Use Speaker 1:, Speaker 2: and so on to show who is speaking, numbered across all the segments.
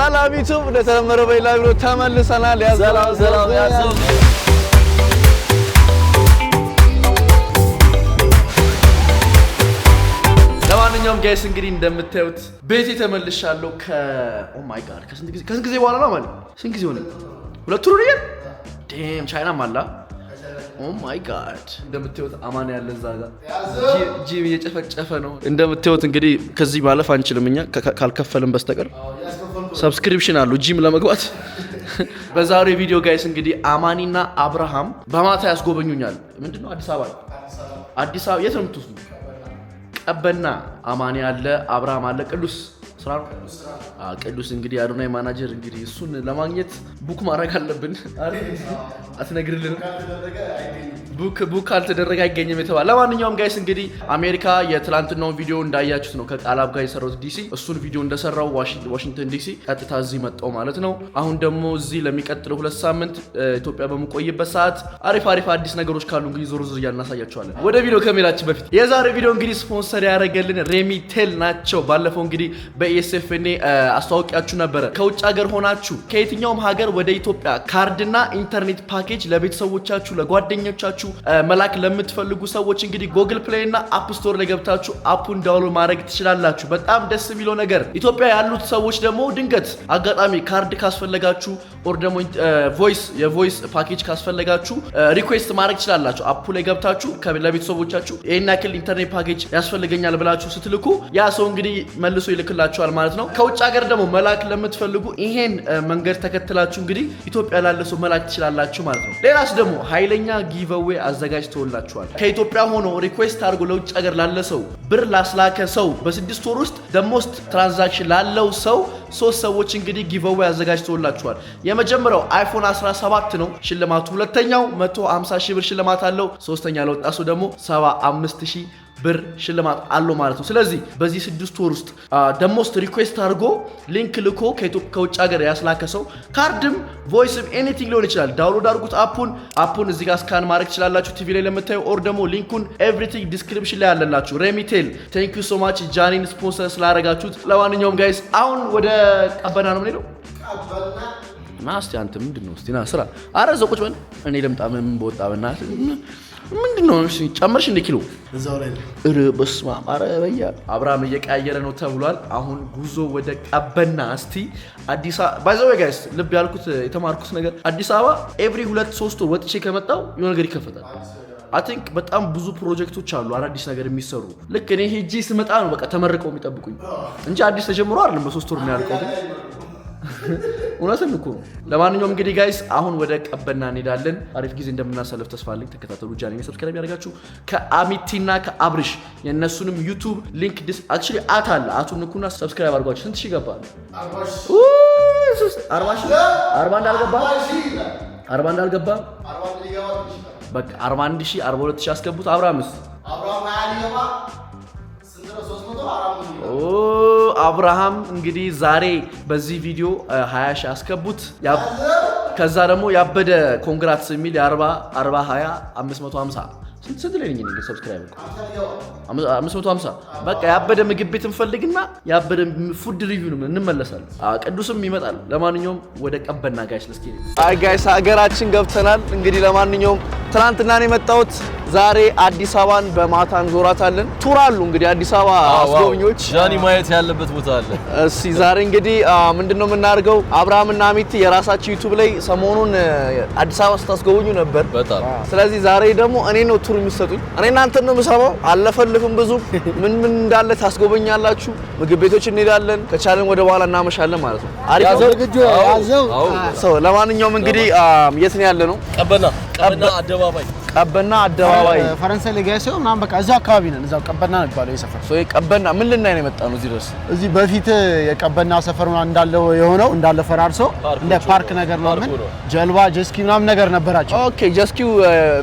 Speaker 1: ሰላም ዩቲዩብ እንደተለመደው በሌላ ቪዲዮ ተመልሰናል። ያዘው ለማንኛውም ጋይስ እንግዲህ እንደምታዩት ቤቴ ተመልሻለሁ ኦ ማይ ጋድ ከስንት ጊዜ በኋላ ነው ማለት ስንት ጊዜ ሆነ? ሁለት ወር ነው ዴም ቻይና ማላ ኦ ማይ ጋድ እንደምታዩት አማን ያለ እዛ ጋር ጂም እየጨፈጨፈ ነው። እንደምታዩት እንግዲህ ከዚህ ማለፍ አንችልም እኛ ካልከፈልን በስተቀር ሰብስክሪፕሽን አለው ጂም ለመግባት። በዛሬው ቪዲዮ ጋይስ እንግዲህ አማኒና አብርሃም በማታ ያስጎበኙኛል። ምንድነው አዲስ አበባ የት ነው የምትወስዱ? ቀበና አማኒ አለ አብርሃም አለ ቅዱስ ስራ ነው። ቅዱስ እንግዲህ አዶናይ ማናጀር እንግዲህ እሱን ለማግኘት ቡክ ማድረግ አለብን አትነግርልን ቡክ አልተደረገ አይገኝም የተባለ። ለማንኛውም ጋይስ እንግዲህ አሜሪካ የትላንትናው ቪዲዮ እንዳያችሁት ነው ከቃላብ ጋር የሰራሁት ዲሲ እሱን ቪዲዮ እንደሰራው ዋሽንግተን ዲሲ ቀጥታ እዚህ መጣው ማለት ነው። አሁን ደግሞ እዚህ ለሚቀጥለው 2 ሳምንት ኢትዮጵያ በመቆየበት ሰዓት አሪፍ አዲስ ነገሮች ካሉ እንግዲህ ዞር እናሳያችኋለን። ወደ ቪዲዮ ከመሄዳችን በፊት የዛሬ ቪዲዮ እንግዲህ ስፖንሰር ያደረገልን ሬሚቴል ናቸው። ባለፈው እንግዲህ በኢኤስኤፍኤን አስተዋውቂያችሁ ነበረ። ከውጭ ሀገር ሆናችሁ ከየትኛውም ሀገር ወደ ኢትዮጵያ ካርድና ኢንተርኔት ፓኬጅ ለቤተሰቦቻችሁ ለጓደኞቻችሁ መላክ ለምትፈልጉ ሰዎች እንግዲህ ጉግል ፕሌይ እና አፕ ስቶር ላይ ገብታችሁ አፑን ዳውንሎድ ማድረግ ትችላላችሁ። በጣም ደስ የሚለው ነገር ኢትዮጵያ ያሉት ሰዎች ደግሞ ድንገት አጋጣሚ ካርድ ካስፈለጋችሁ ኦር ደግሞ የቮይስ ፓኬጅ ካስፈለጋችሁ ሪኩዌስት ማድረግ ትችላላችሁ። አፑ ላይ ገብታችሁ ለቤተሰቦቻችሁ ይሄን ያክል ኢንተርኔት ፓኬጅ ያስፈልገኛል ብላችሁ ስትልኩ ያ ሰው እንግዲህ መልሶ ይልክላችኋል ማለት ነው። ከውጭ ሀገር ደግሞ መላክ ለምትፈልጉ ይሄን መንገድ ተከትላችሁ እንግዲህ ኢትዮጵያ ላለ ሰው መላክ ትችላላችሁ ማለት ነው። ሌላስ ደግሞ ኃይለኛ ጊቭአዌይ አዘጋጅተውላችኋል። ከኢትዮጵያ ሆኖ ሪኩዌስት አድርጎ ለውጭ ሀገር ላለ ሰው ብር ላስላከ ሰው በ6 ወር ውስጥ ደሞስት ትራንዛክሽን ላለው ሰው 3 ሰዎች እንግዲህ ጊቭአዌይ አዘጋጅተውላችኋል። የመጀመሪያው አይፎን 17 ነው ሽልማቱ። ሁለተኛው 150 ሺህ ብር ሽልማት አለው። ሶስተኛ ለወጣ ሰው ደግሞ 75 ሺህ ብር ሽልማት አለው ማለት ነው። ስለዚህ በዚህ 6 ወር ውስጥ ደሞስት ሪኩዌስት አድርጎ ሊንክ ልኮ ከውጭ ሀገር ያስላከ ሰው ካርድም ቮይስም ኤኒቲንግ ሊሆን ይችላል። ዳውንሎድ አድርጉት አፑን እዚህ ጋር ስካን ማድረግ ትችላላችሁ ቲቪ ላይ ለምታዩ ኦር ደግሞ ሊንኩን ኤቭሪቲንግ ዲስክሪፕሽን ላይ ያለላችሁ። ሬሚቴል ቴንክ ዩ ሶ ማች ጃኒን ስፖንሰር ስላደረጋችሁት። ለማንኛውም ጋይስ አሁን ወደ ቀበና ነው የምንሄደው። ማስቲ አንተ ምንድነው እስቲ ና ስራ አረዘ ቁጭ በል እኔ ልምጣ ምን በወጣ በእናትህ ምንድነው እሺ ጨመርሽ እንደ ኪሎ እዛው ላይ በስማ አረበያ አብርሃም እየቀያየረ ነው ተብሏል። አሁን ጉዞ ወደ ቀበና እስቲ አዲስ አበባ ባይዘው ጋይስ ልብ ያልኩት የተማርኩት ነገር አዲስ አበባ ኤቭሪ 2-3 ወር ወጥቼ ከመጣው የሆነ ነገር ይከፈታል። አይ ቲንክ በጣም ብዙ ፕሮጀክቶች አሉ አዳዲስ ነገር የሚሰሩ። ልክ እኔ ሄጄ ስመጣ ነው በቃ ተመርቀው የሚጠብቁኝ እንጂ አዲስ ተጀምሮ አይደለም በ3 ወር የሚያልቀው ግን እውነትም እኮ ነው። ለማንኛውም እንግዲህ ጋይስ አሁን ወደ ቀበና እንሄዳለን። አሪፍ ጊዜ እንደምናሳልፍ ተስፋ አለኝ። ተከታተሉ። ጃኒ ሰብስክራይብ ያደርጋችሁ ከአሚቲና ከአብሪሽ የነሱንም ዩቲዩብ ሊንክ አክቹሊ አለ አቱን ንኩና ሰብስክራይብ አድርጓችሁ። ስንት ሺህ ገባ? 40 እንዳልገባ በቃ 41 ሺህ 42 ሺህ አስገቡት። አብርሃምስ አብርሃም እንግዲህ ዛሬ በዚህ ቪዲዮ 20 ሺህ አስገቡት። ከዛ ደግሞ ያበደ ኮንግራትስ የሚል 40 20 550 ስንት ላይ ነኝ እንዴ ሰብስክራይብ 550 በቃ ያበደ ምግብ ቤት እንፈልግና ያበደ ፉድ ሪቪው ነው እንመለሳለን። ቅዱስም ይመጣል። ለማንኛውም ወደ ቀበና ጋይስ ለስኪ ጋይስ ሀገራችን ገብተናል። እንግዲህ ለማንኛውም ትናንትና ነው የመጣሁት። ዛሬ አዲስ አበባን በማታ እንዞራታለን። ቱር አሉ እንግዲህ አዲስ አበባ አስጎብኞች
Speaker 2: ጃኒ ማየት ያለበት ቦታ አለ።
Speaker 1: እሺ ዛሬ እንግዲህ ምንድነው የምናደርገው? አብርሃምና አሚቲ የራሳቸው ዩቲዩብ ላይ ሰሞኑን አዲስ አበባ ስታስጎብኙ ነበር በጣም። ስለዚህ ዛሬ ደግሞ እኔ ነው ቱር የሚሰጡኝ። እኔ እናንተን ነው የምሰማው። አለፈልፍም ብዙ ምን እንዳለ ታስጎበኛላችሁ። ምግብ ቤቶች እንሄዳለን። ከቻለን ወደ በኋላ እናመሻለን ማለት ነው። አሪፍ ያዘው። ለማንኛውም ቀበና የት ነው ያለ ነው? ቀበና አደባባይ
Speaker 3: ፈረንሳይ ላይ ጋር ሲሆን ምናምን በቃ እዛው አካባቢ ነን። እዛው ቀበና ነው የሚባለው የሰፈር
Speaker 1: ሶ ቀበና ምን ልናይ ነው የመጣ ነው እዚህ ድረስ?
Speaker 3: እዚህ በፊት የቀበና ሰፈር እንዳለው የሆነው እንዳለ ፈራርሶ እንደ ፓርክ ነገር ነው። ምን ጀልባ ጀስኪ ምናምን ነገር ነበራቸው።
Speaker 1: ኦኬ ጀስኪው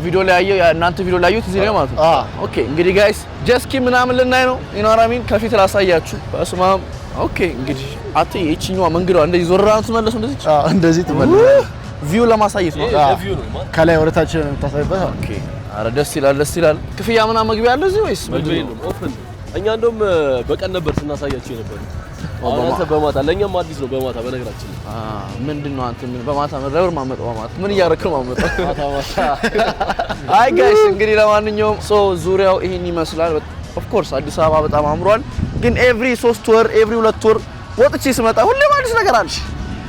Speaker 1: ቪዲዮ ላይ ያየው እናንተ ቪዲዮ ላይ ያዩት እዚህ ነው ማለት ነው። ኦኬ እንግዲህ ጋይስ ጀስኪ ምናምን ልናይ ነው። ኢኖራሚን ከፊት ላሳያችሁ። በስማም ኦኬ እንግዲህ አት እቺኛዋ መንገዷ እንደዚህ ዞራን ተመለሱ
Speaker 3: እንደዚህ ተመለሱ
Speaker 1: ቪው ለማሳየት ነው።
Speaker 3: ከላይ ወረታች ተሳይበት።
Speaker 1: ኦኬ አረ ደስ ይላል። ክፍያ ምናምን መግቢያ አለ እዚህ ወይስ
Speaker 2: መግቢያ ነው? ኦፕን እኛ እንደውም በቀን ነበር ስናሳያችሁ ነበር። አንተ በማታ ለኛም አዲስ ነው በማታ በነገራችን
Speaker 1: ምንድነው አንተ ምን በማታ ረብር ማመጣው በማታ ምን እያረክ ነው ማመጣው ማታ አይ ጋይስ እንግዲህ ለማንኛውም ዙሪያው ይሄን ይመስላል ኦፍ ኮርስ አዲስ አበባ በጣም አምሯል ግን ኤቭሪ 3 ወር ኤቭሪ 2 ወር ወጥቼ ስመጣ ሁሌም አዲስ ነገር አለ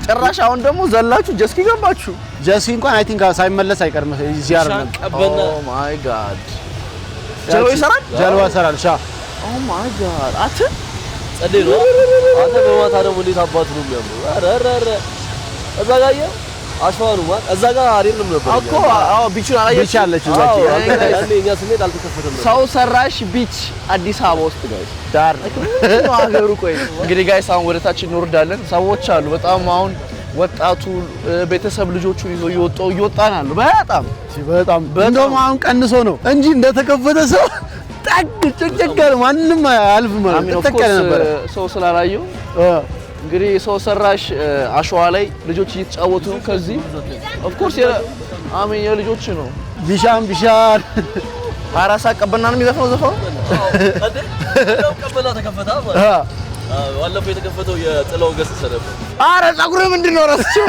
Speaker 1: ጭራሽ አሁን ደግሞ ዘላችሁ ጀስኪ ገባችሁ
Speaker 3: ጀስኪ እንኳን አይ ቲንክ ሳይመለስ አይቀርም እዚህ አይደለም
Speaker 2: ኦ
Speaker 1: ማይ ጋድ ጀልባ ይሰራል ሻ ኦ ማይ ጋድ አት
Speaker 2: ጸዴ ነው አንተ በማታ ደግሞ እንዴት አባቱ ነው የሚያምሩ አረ እዛ ጋር አሽዋኑ ማለት እዛ ጋር አይደለም ነበር
Speaker 1: እኮ አዎ ቢቹን አላየሽ
Speaker 3: ቢች አለች እዛ
Speaker 2: ያኔ እኛ ስንሄድ አልተከፈተም
Speaker 1: ሰው ሰራሽ ቢች አዲስ አበባ ውስጥ ጋይስ ዳር ነው አገሩ ቆይ እንግዲህ ጋይስ አሁን ወደታች እንወርዳለን ሰዎች አሉ በጣም አሁን ወጣቱ ቤተሰብ ልጆቹን ይዞ እየወጣን አሉ በጣም
Speaker 3: እንደውም አሁን ቀንሶ ነው እንጂ እንደተከፈተ ሰው ጭቅጭቅ ማንንም አልፍ ማለት ተከለ ነበር
Speaker 1: ሰው ስላላየው እንግዲህ ሰው ሰራሽ አሸዋ ላይ ልጆች እየተጫወቱ ነው ከዚህ ኦፍ ኮርስ አሜን የልጆች ነው ቢሻን አራሳ ቀበና ነው የሚዘፈነው ዘፈኑ
Speaker 2: ቀበና ተከፈታ ዋለፈው የተከፈተው የጥላው ገሰሰ ነበር
Speaker 1: አረ ጸጉሩ ምንድነው ረስቸው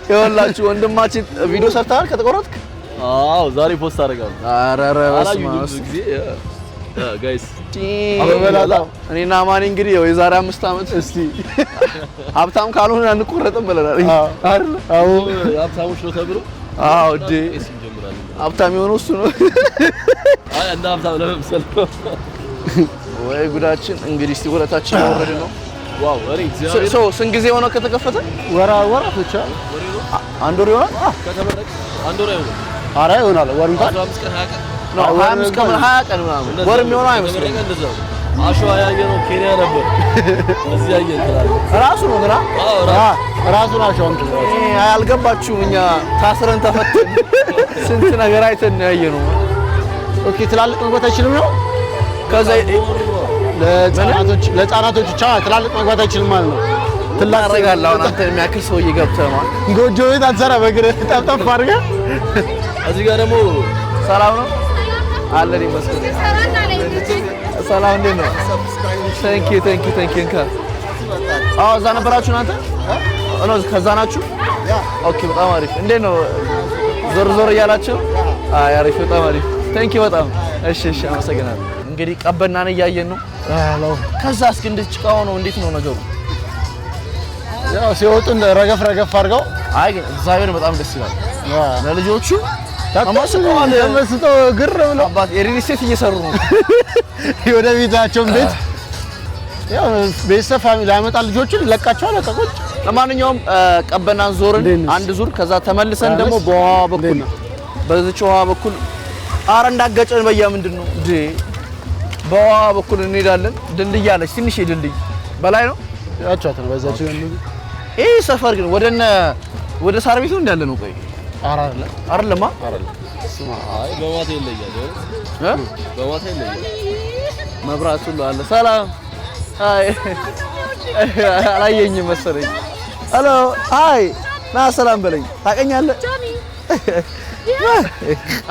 Speaker 1: ይኸውላችሁ ወንድማችን ቪዲዮ ሰርተሃል ከተቆረጥክ
Speaker 2: አዎ ዛሬ ፖስት አደርጋለሁ
Speaker 1: አረ በስመ
Speaker 2: አብ ጋይስ
Speaker 1: አበበላጣው እኔና ማን እንግዲህ የዛሬ 5 አመት እስቲ ሀብታም ካልሆነ አንቆረጥም ብለናል አይደል
Speaker 2: አዎ ሀብታሞች ነው ተብሎ
Speaker 1: አዎ ዲ ሀብታም የሆነው እሱ ነው
Speaker 2: አይ እንደ ሀብታም ለመምሰል
Speaker 1: ወይ ጉዳችን እንግዲህ እስቲ ወለታችን ወረደ ነው
Speaker 2: ዋው አሬ እግዚአብሔር
Speaker 1: ስንት ጊዜ ሆነ ከተከፈተ
Speaker 3: ወራቶች
Speaker 1: አንድ ወር ይሆናል
Speaker 2: ከተመረቀ አንድ ወር ይሆናል
Speaker 3: አረ ይሆናል ወር እንኳን
Speaker 2: 15 ቀን 20 ቀን
Speaker 1: ነው 25 ቀን 20 ቀን ምናምን ወር የሚሆነው አይመስልም
Speaker 2: አሸዋ ያየነው ኬንያ ነበር እዚህ ያየን
Speaker 1: ራሱ ነው ግራ
Speaker 3: ራሱ ናቸው
Speaker 1: አልገባችሁም እኛ ታስረን ተፈተን ስንት ነገር አይተን ነው ያየነው
Speaker 3: ኦኬ ትላልቅ መግባት አይችልም ነው
Speaker 1: ከዛ
Speaker 3: ለህፃናቶች ብቻ ትላልቅ መግባት አይችልም ማለት ነው
Speaker 1: ትላረጋለህ አሁን አንተ የሚያክል ሰውዬ ገብተህ ማለት
Speaker 3: ጎጆ ቤት አትሰራ በእግርህ ጠፍጠፍ አድርገህ
Speaker 2: እዚህ ጋር ደግሞ
Speaker 1: ሰላም ነው አለን ይመስገን ሰላም እንዴት ነው ታንክ ዩ እንካ አዎ እዛ ነበራችሁ እናንተ ነው ከዛ ናችሁ ኦኬ በጣም አሪፍ እንዴት ነው ዞር እያላችሁ አይ አሪፍ በጣም አሪፍ ታንክ ዩ በጣም እሺ አመሰግናለሁ እንግዲህ ቀበናን እያየን ነው
Speaker 3: አዎ
Speaker 1: ከዛ እስኪ እንድትጭቃው ነው እንዴት ነው ነገሩ
Speaker 3: ያው ሲወጡ ረገፍ አድርገው
Speaker 1: አይ ግን እግዚአብሔር በጣም ደስ ይላል ለልጆቹ
Speaker 3: ተመስጦ ግር ብለው
Speaker 1: አባት የሪል ስቴት እየሰሩ ነው
Speaker 3: ወደ ቤታቸው ቤት ያው ቤተሰብ ፋሚሊ ያመጣ ልጆችን ለቃቸዋል ለቀቆች
Speaker 1: ለማንኛውም ቀበናን ዞርን አንድ ዙር ከዛ ተመልሰን ደግሞ በውሃ በኩል በዚች ውሃ በኩል አረ እንዳገጨን በያ ምንድነው እንዴ በውሃ በኩል እንሄዳለን ድልድይ አለች ትንሽ ድልድይ በላይ ነው
Speaker 3: ያቻት ነው በዛች
Speaker 1: ይሄ ሰፈር ግን ወደ ሳር ቤቱ እንዳለ ነው ቆይ አይደለም
Speaker 2: አይ በማታ ይለያል በማታ ይለያል
Speaker 1: መብራት ሁሉ አለ ሰላም አይ አላየኝም መሰለኝ ሄሎ አይ ና ሰላም በለኝ ታውቀኛለህ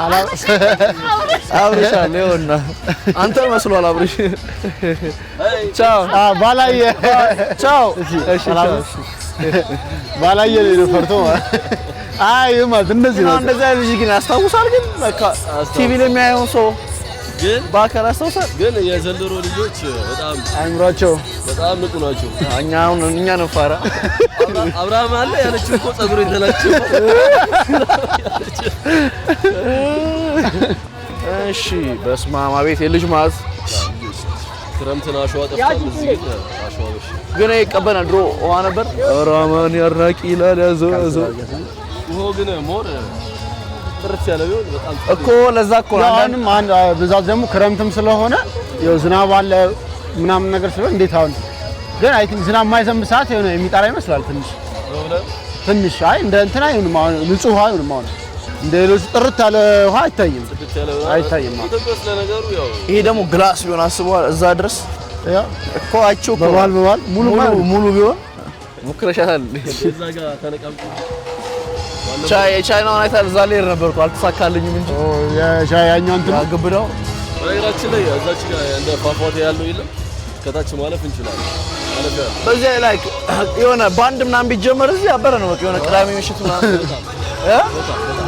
Speaker 1: አብርሽ አለ ይሆና አንተ መስሏል አብርሽ ቻው
Speaker 3: ባላየ
Speaker 1: ቻው
Speaker 3: እሺ ባላየ ነው ፈርቶ አይ ማለት እንደዚህ ነው
Speaker 1: እንደዛ ልጅ ግን ያስታውሳል ግን በቃ ቲቪ ላይ የሚያየው ሰው
Speaker 2: ግን
Speaker 1: ባከራ ያስታውሳል
Speaker 2: ግን የዘንድሮ ልጆች በጣም
Speaker 3: አይምሯቸው
Speaker 2: በጣም ንቁ ናቸው
Speaker 1: እኛ ነው ፋራ
Speaker 2: አብርሃም አለ ያለችው እኮ ጸጉሩ የተላቸው
Speaker 1: እሺ በስመ አብ አቤት የልጅ ማዝ
Speaker 2: ክረምትን አሸዋ ጠፍቷል እዚህ አሸዋ በሽ
Speaker 1: ግን ይቀበና ድሮ ውሃ ነበር ራማን ያራቂ ይላል ያዘው
Speaker 2: ውሃው ግን ሞር ጥርት ያለ ቢሆን በጣም
Speaker 1: እኮ ለዛ እኮ
Speaker 3: አሁንም አንድ ብዛት ደግሞ ክረምትም ስለሆነ ያው ዝናብ አለ ምናምን ነገር ስለሆነ እንዴት አሁን ግን አይ ቲንክ ዝናብ የማይዘንብ ሰዓት የሆነ የሚጣራ ይመስላል ትንሽ አይ እንደ እንትና አይሆንም አሁን ንጹህ ውሃ አይሆንም አሁን እንደ ሌሎች ጥርት ያለ ውሃ አይታይም
Speaker 2: ኢትዮጵያ ውስጥ ለነገሩ ያው
Speaker 1: ይሄ ደግሞ ግላስ ቢሆን አስበዋል እዛ ድረስ
Speaker 3: ያው
Speaker 1: እኮ አይቼው
Speaker 3: በባል ሙሉ ቢሆን
Speaker 1: ሙክረሻታል
Speaker 2: እዛ ጋር ተነቃምጡ
Speaker 1: ቻይናውን አይታል እዛ ላይ ነበርኩ አልተሳካልኝም እንጂ
Speaker 3: ያኛው እንትን
Speaker 1: ግብዳው
Speaker 2: በነገራችን ላይ እዛች ጋር እንደ ፏፏቴ ያለው የለም ከታች ማለፍ እንችላለን።
Speaker 1: በዚህ ላይ የሆነ ባንድ ምናምን ቢጀመር እዚህ አበረ ነው በቃ የሆነ ቅዳሜ ምሽት ምናምን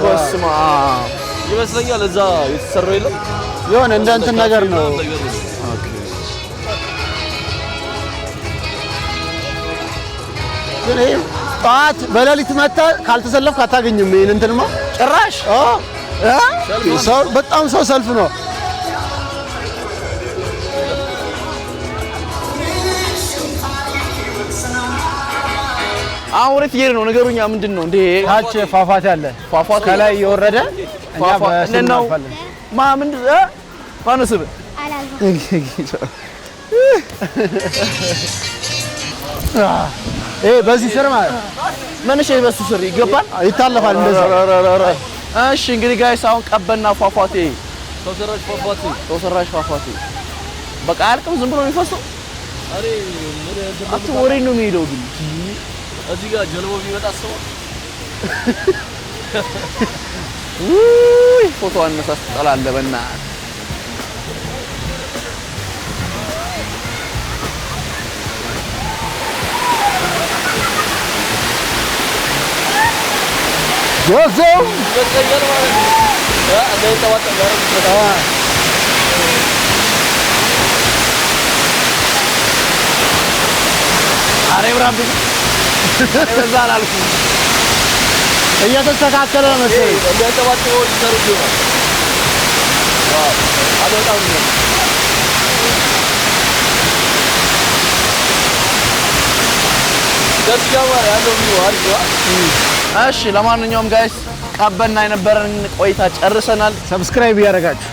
Speaker 1: በስማ
Speaker 2: ይመስለኛል እዛ የተሰራው የለም
Speaker 3: የሆነ እንደ እንትን ነገር ነው። ግን ጠዋት በሌሊት መጥተህ ካልተሰለፍክ አታገኝም። ይሄን እንትንማ
Speaker 1: ጭራሽ
Speaker 3: ሰው በጣም ሰው ሰልፍ ነው።
Speaker 1: አሁን ወዴት እየሄድን ነው? ነገሩኛ ምንድን ነው እንዴ?
Speaker 3: ታች ፏፏቴ አለ።
Speaker 1: ፏፏቴ
Speaker 3: ከላይ እየወረደ እኛ በስም
Speaker 1: ነው
Speaker 3: እናልፋለን።
Speaker 1: ምንድን ማነው ስብህ?
Speaker 3: በዚህ ስር ማለት
Speaker 1: መንሽ በሱ ስር ይገባል
Speaker 3: ይታለፋል እንደዛ።
Speaker 1: እሺ እንግዲህ ጋይስ አሁን ቀበና ፏፏቴ
Speaker 2: ሰው ሰራሽ ፏፏቴ
Speaker 1: በቃ አያልቅም። ዝም ብሎ የሚፈሰው
Speaker 2: አሬ ምን
Speaker 1: ወሬ ነው የሚሄደው ግን
Speaker 2: እዚህ ጋር ጀልባው ቢመጣ ሰው
Speaker 1: ፎቶ አነሳስ ትጠላለህ በእናትህ።
Speaker 3: ወዘው
Speaker 2: በቀየር ማለት ነው እንደተዋጣ ጋር
Speaker 1: አሬ ብራብ በዛ አላልኩም።
Speaker 3: እየተስተካከለ ነው መሰለኝ።
Speaker 2: እንደተዋጣው ይሰሩት ነው አዶታው ነው ደስያዋር ያለው ነው አሪፍ።
Speaker 1: እሺ ለማንኛውም ጋይስ ቀበና የነበረን ቆይታ ጨርሰናል።
Speaker 3: ሰብስክራይብ ያደርጋችሁ